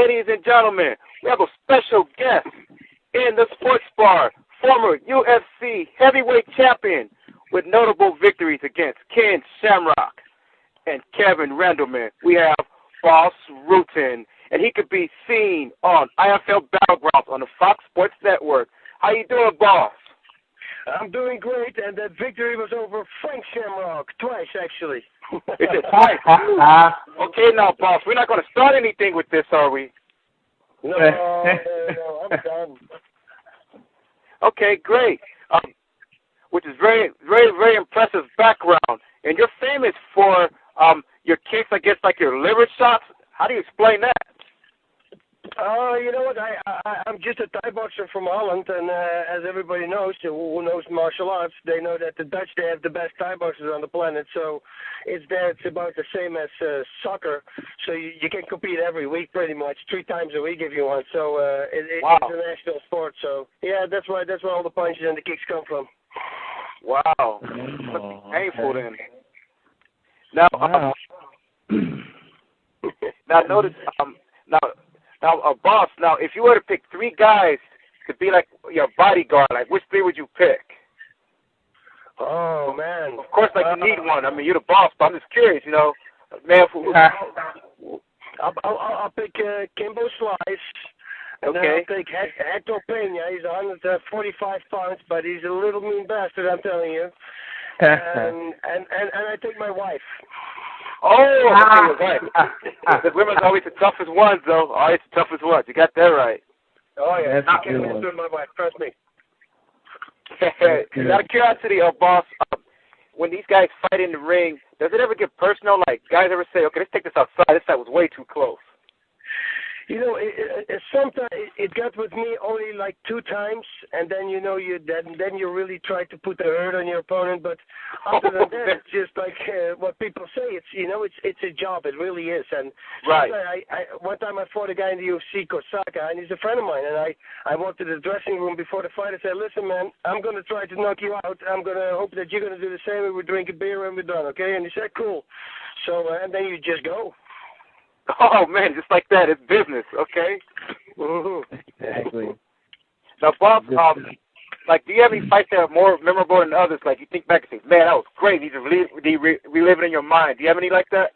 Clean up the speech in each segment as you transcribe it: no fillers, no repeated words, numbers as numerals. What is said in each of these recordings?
ladies and gentlemen, we have a special guest in the sports bar, former UFC heavyweight champion with notable victories against Ken Shamrock and Kevin Randleman. We have BAS RUTTEN, and he could be seen on IFL Battlegrounds on the Fox Sports Network. How you doing, Boss? I'm doing great, and that victory was over Frank Shamrock, twice actually. Is it twice? Okay, now, Boss, we're not going to start anything with this, are we? No, I'm done. Okay, great. Which is very, very, very impressive background. And you're famous for your kicks, I guess, like your liver shots. How do you explain that? You know what? I'm just a Thai boxer from Holland, and as everybody knows, who knows martial arts, they know that the Dutch, they have the best Thai boxers on the planet. So it's about the same as soccer. So you can compete every week, pretty much 3 times a week if you want. So Wow. it's a national sport. So yeah, that's where all the punches and the kicks come from. Wow. Must be painful then. Now, Wow. now notice, Boss, now if you were to pick 3 guys to be like your bodyguard, like which 3 would you pick? Oh man. Of course, like you need one. I mean, you're the boss, but I'm just curious, man. I'll pick Kimbo Slice. And Okay. then I'll take Hector Pena. He's 145 pounds, but he's a little mean bastard, I'm telling you. and I take my wife. Oh, okay, right. The women's always the toughest ones, though. Always the toughest ones. You got that right. Oh yeah, That's I a can't good one. do my wife. Trust me. Out of curiosity, Boss, when these guys fight in the ring, does it ever get personal? Like, guys ever say, okay, let's take this outside. This side was way too close. You know, sometimes it got with me only like 2 times, and then then you really try to put the hurt on your opponent. But other than that, it's just like what people say. It's a job. It really is. And Right. one time I fought a guy in the UFC, Kosaka, and he's a friend of mine. And I went to the dressing room before the fight. I said, "Listen, man, I'm going to try to knock you out. I'm going to hope that you're going to do the same. And we drink a beer and we're done, okay?" And he said, "Cool." So and then you just go. Oh, man, just like that. It's business, okay? Mm-hmm. Exactly. Now, Boss, like, do you have any fights that are more memorable than others? Like, you think back and say, man, that was great. These are relive it in your mind. Do you have any like that?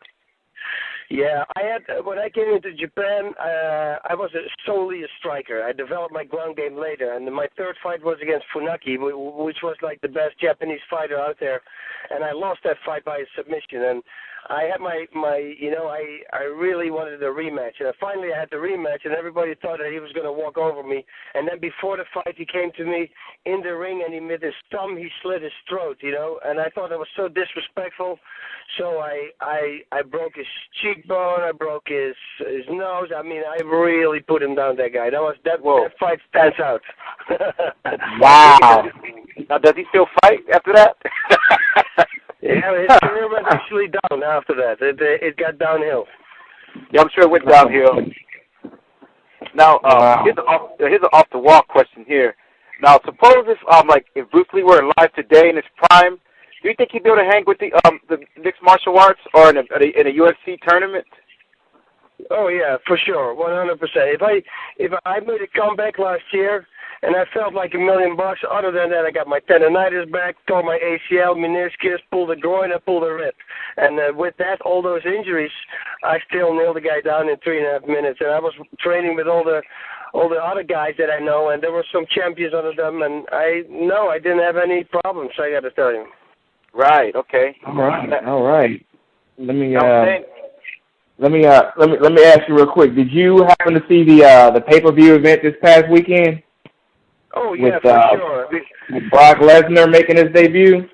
Yeah, I had when I came into Japan, I was solely a striker. I developed my ground game later, and my 3rd fight was against Funaki, which was like the best Japanese fighter out there, and I lost that fight by a submission. And I had I really wanted a rematch, and finally I had the rematch, and everybody thought that he was going to walk over me. And then before the fight, he came to me in the ring, and with his thumb, he slit his throat, and I thought it was so disrespectful. So I broke his cheekbone, I broke his nose. I mean, I really put him down, that guy. That fight stands out. Wow. Now, does he still fight after that? Yeah, his career went actually down after that. It got downhill. Yeah, I'm sure it went downhill. Now, here's an off-the-wall question here. Now, suppose if Bruce Lee were alive today in his prime, do you think he'd be able to hang with the mixed martial arts or in a UFC tournament? Oh yeah, for sure, 100%. If I made a comeback last year and I felt like $1 million, other than that, I got my tendonitis back, tore my ACL, meniscus, pulled the groin, and pulled the rib. And with that, all those injuries, I still nailed the guy down in 3.5 minutes. And I was training with all the other guys that I know, and there were some champions under them, and I didn't have any problems. I got to tell you. Right. Okay. All right. Let me ask you real quick. Did you happen to see the pay-per-view event this past weekend? Oh yeah, with, for sure. With Brock Lesnar making his debut?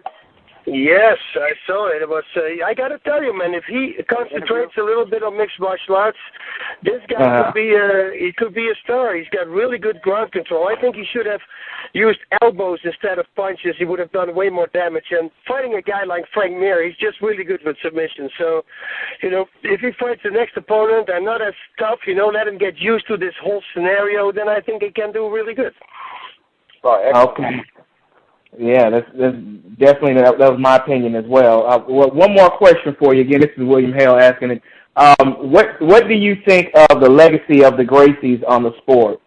Yes, I saw it. It was. I got to tell you, man. If he concentrates a little bit on mixed martial arts, this guy could be a star. He's got really good ground control. I think he should have used elbows instead of punches. He would have done way more damage. And fighting a guy like Frank Mir, he's just really good with submission. So, if he fights the next opponent and not as tough, let him get used to this whole scenario, then I think he can do really good. Oh, okay. Yeah, that's definitely that was my opinion as well. One more question for you. Again, this is William Hale asking it. What do you think of the legacy of the Gracies on the sport?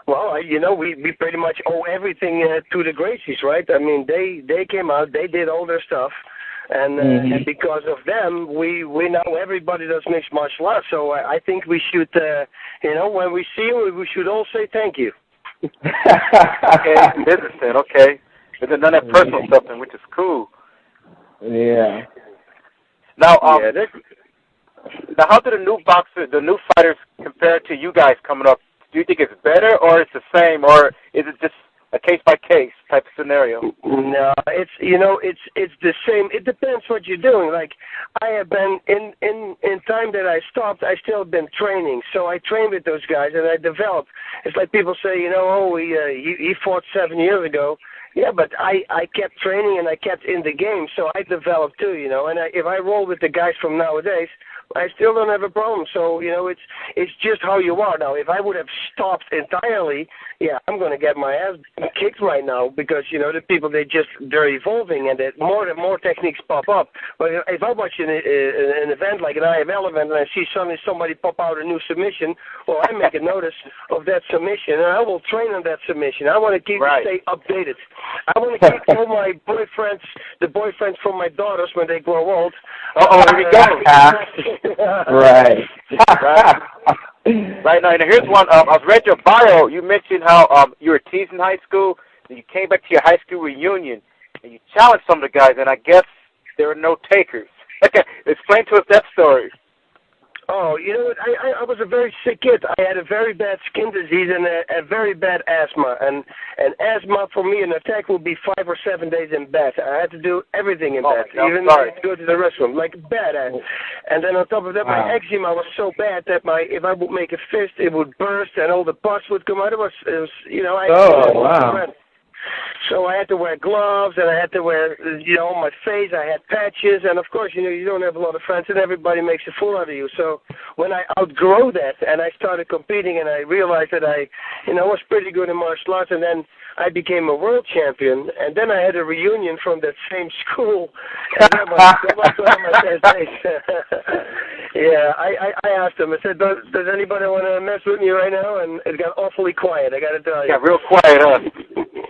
Well, we pretty much owe everything to the Gracies, right? I mean, they came out, they did all their stuff, and because of them, we now everybody does mixed martial arts. So I think we should, when we see them, we should all say thank you. Okay, business then. Okay, but then none of that personal stuff, then, which is cool. Yeah. Now, now, how do the new fighters compare to you guys coming up? Do you think it's better, or it's the same, or is it just a case-by-case type of scenario? No, it's the same. It depends what you're doing. Like, I have been, in time that I stopped, I still have been training. So I trained with those guys, and I developed. It's like people say, he fought 7 years ago. Yeah, but I kept training, and I kept in the game, so I developed too, And if I roll with the guys from nowadays, I still don't have a problem. So, it's just how you are now. If I would have stopped entirely, yeah, I'm going to get my ass kicked right now because, the people, they're evolving and more and more techniques pop up. But if I watch an event like an IFL event and I see suddenly somebody pop out a new submission, well, I make a notice of that submission and I will train on that submission. I want to stay updated. I want to keep all my boyfriends, the boyfriends from my daughters when they grow old. Here we go. Right. Right now, and here's one. I've read your bio. You mentioned how you were teased in high school, and you came back to your high school reunion, and you challenged some of the guys, and I guess there were no takers. Okay, explain to us that story. Oh, you know what? I was a very sick kid. I had a very bad skin disease and a very bad asthma. And asthma for me, an attack would be 5 or 7 days in bed. I had to do everything in bed, even I had to go to the restroom, like badass. And then on top of that, my eczema was so bad that if I would make a fist, it would burst and all the pus would come out. It was wow. So I had to wear gloves, and I had to wear, on my face, I had patches, and of course, you don't have a lot of friends, and everybody makes a fool out of you. So when I outgrew that, and I started competing, and I realized that I was pretty good in martial arts, and then I became a world champion, and then I had a reunion from that same school, and that was one of my best days. Yeah, I asked them, I said, does anybody want to mess with me right now? And it got awfully quiet, I got to tell you. Yeah, real quiet, huh?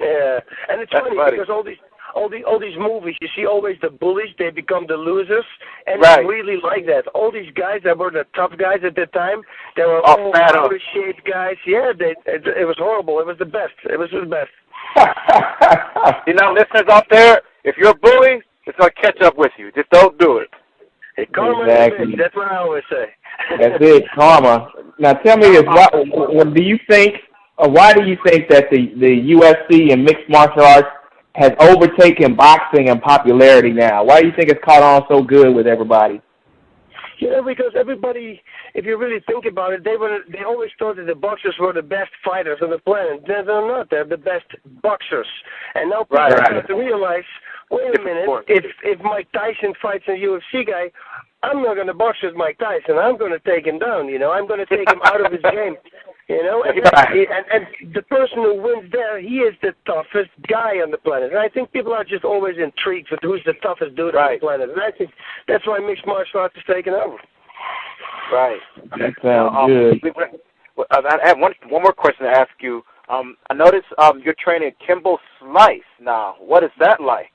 Yeah, and it's funny because all these movies, you see always the bullies, they become the losers, and I really like that. All these guys that were the tough guys at the time, they were all out-of-shape guys. Yeah, it was horrible. It was the best. It was the best. Listeners out there, if you're a bully, it's going to catch up with you. Just don't do it. Karma is a bitch. That's what I always say. That's it, karma. Now tell me, what do you think? Why do you think that the UFC and mixed martial arts has overtaken boxing in popularity now? Why do you think it's caught on so good with everybody? Because everybody, if you really think about it, they always thought that the boxers were the best fighters on the planet. They're not. They're the best boxers. And now people start to realize, wait a minute, if Mike Tyson fights a UFC guy, I'm not going to box with Mike Tyson. I'm going to take him down, I'm going to take him out of his game. And the person who wins there, he is the toughest guy on the planet. And I think people are just always intrigued with who's the toughest dude on the planet. And I think that's why mixed martial arts is taken over. Right. That sounds good. I have one more question to ask you. I noticed you're training Kimbo Slice now. What is that like?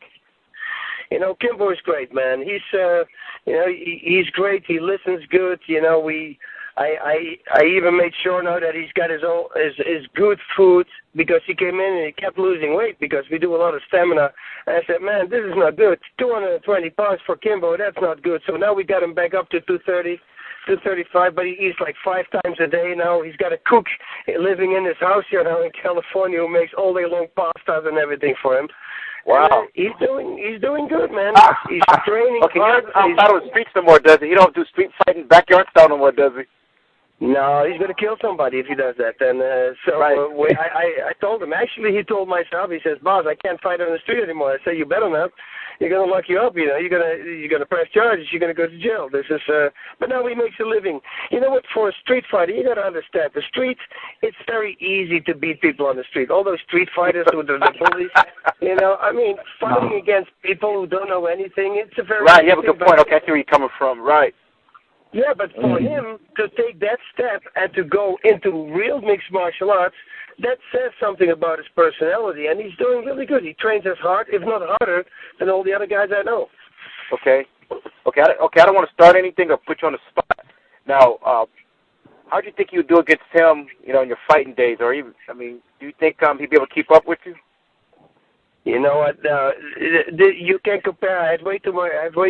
Kimbo is great, man. He's great. He listens good. I even made sure now that he's got his good food because he came in and he kept losing weight because we do a lot of stamina. And I said, man, this is not good. 220 pounds for Kimbo, that's not good. So now we got him back up to 230, 235, but he eats like 5 times a day now. He's got a cook living in his house here now in California who makes all day long pastas and everything for him. Wow. He's doing good, man. He's training hard. He's not on the streets no more, does he? He don't do street fighting, backyard style no more, does he? No, he's going to kill somebody if he does that. And I told him. Actually, he told myself. He says, "Boss, I can't fight on the street anymore." I said, "You better not. You're going to lock you up. You're going to press charges. You're going to go to jail." This is. But now he makes a living. You know what? For a street fighter, you got to understand the street. It's very easy to beat people on the street. All those street fighters with the bullies. Fighting against people who don't know anything. It's a very right. You have a good point. Okay, I see where you're coming from. Right. Yeah, but for him to take that step and to go into real mixed martial arts, that says something about his personality, and he's doing really good. He trains as hard, if not harder, than all the other guys I know. Okay. I don't want to start anything or put you on the spot. Now, how do you think you would do against him, in your fighting days? Or even, do you think he'd be able to keep up with you? You know what? You can't compare. I have way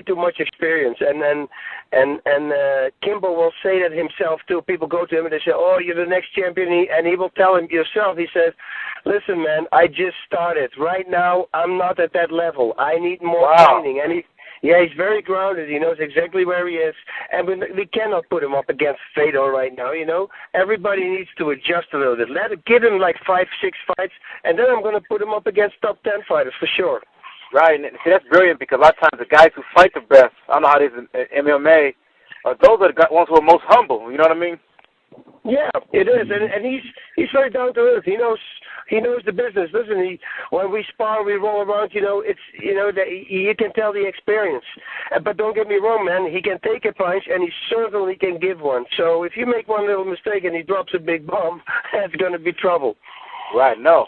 too much experience, and Kimbo will say that himself too. People go to him and they say, "Oh, you're the next champion," and he will tell him yourself. He says, "Listen, man, I just started. Right now, I'm not at that level. I need more training." And he's very grounded. He knows exactly where he is, and we cannot put him up against Fedor right now. Everybody needs to adjust a little bit. Give him like 5-6 fights, and then I'm going to put him up against top 10 fighters for sure. Right, and see, that's brilliant because a lot of times the guys who fight the best, I don't know how it is in MMA, those are the ones who are most humble. You know what I mean? Yeah, it is, and he's very down to earth. He knows the business, doesn't he? When we spar, we roll around. It's that you can tell the experience. But don't get me wrong, man. He can take a punch, and he certainly can give one. So if you make one little mistake and he drops a big bomb, that's going to be trouble. Right. No.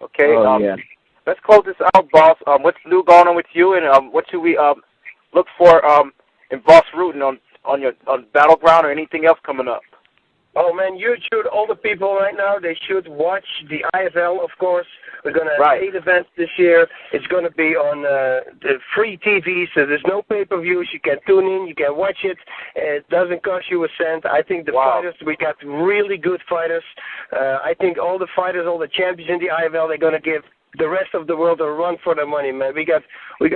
Okay. Yeah. Let's close this out, boss. What's new going on with you, and what should we look for in Boss Rootin on Battleground or anything else coming up? Oh, man, you should. All the people right now, they should watch the IFL, of course. We're going to have 8 events this year. It's going to be on the free TV, so there's no pay-per-views. You can tune in. You can watch it. It doesn't cost you a cent. I think the fighters, we got really good fighters. I think all the fighters, all the champions in the IFL, they're going to give the rest of the world a run for their money, man. We got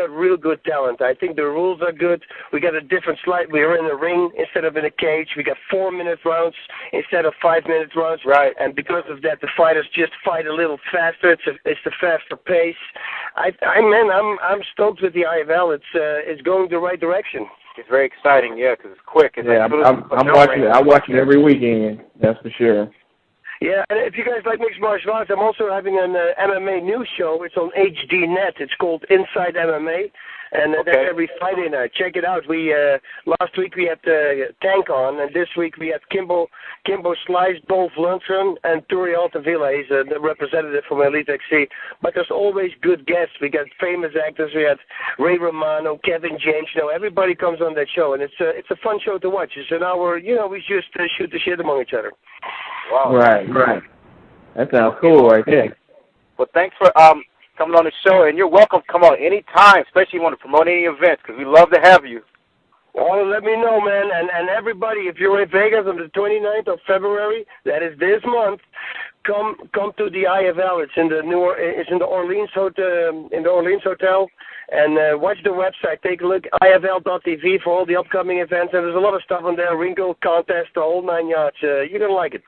real good talent. I think the rules are good. We got a different slide. We're in a ring instead of in a cage. We got 4-minute rounds instead of 5-minute rounds. Right. And because of that, the fighters just fight a little faster. It's the faster pace. I'm stoked with the IFL. It's going the right direction. It's very exciting, yeah, because it's quick. I'm watching it. I watch it every weekend. That's for sure. Yeah, and if you guys like mixed martial arts, I'm also having an MMA news show. It's on HDNet. It's called Inside MMA, and that's every Friday night. Check it out. We last week we had Tank on, and this week we had Kimbo Slice, Dolph Lundgren, and Turi Altavilla. He's the representative from Elite XC. But there's always good guests. We got famous actors. We had Ray Romano, Kevin James. Everybody comes on that show, and it's a fun show to watch. It's an hour. We just shoot the shit among each other. Wow. Right. That sounds cool right there. Well, thanks for coming on the show, and you're welcome to come on anytime, especially if you want to promote any events, because we love to have you. Well, let me know, man. And everybody, if you're in Vegas on the 29th of February, that is this month, come to the IFL. It's in the Orleans hotel. And watch the website. Take a look, ifl.tv for all the upcoming events. And there's a lot of stuff on there, wrinkle contest, the whole 9 yards. You're going to like it.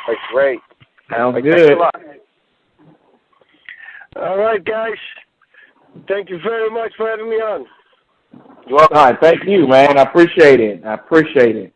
That's great. Sounds good. All right, guys. Thank you very much for having me on. You're welcome. All right, thank you, man. I appreciate it.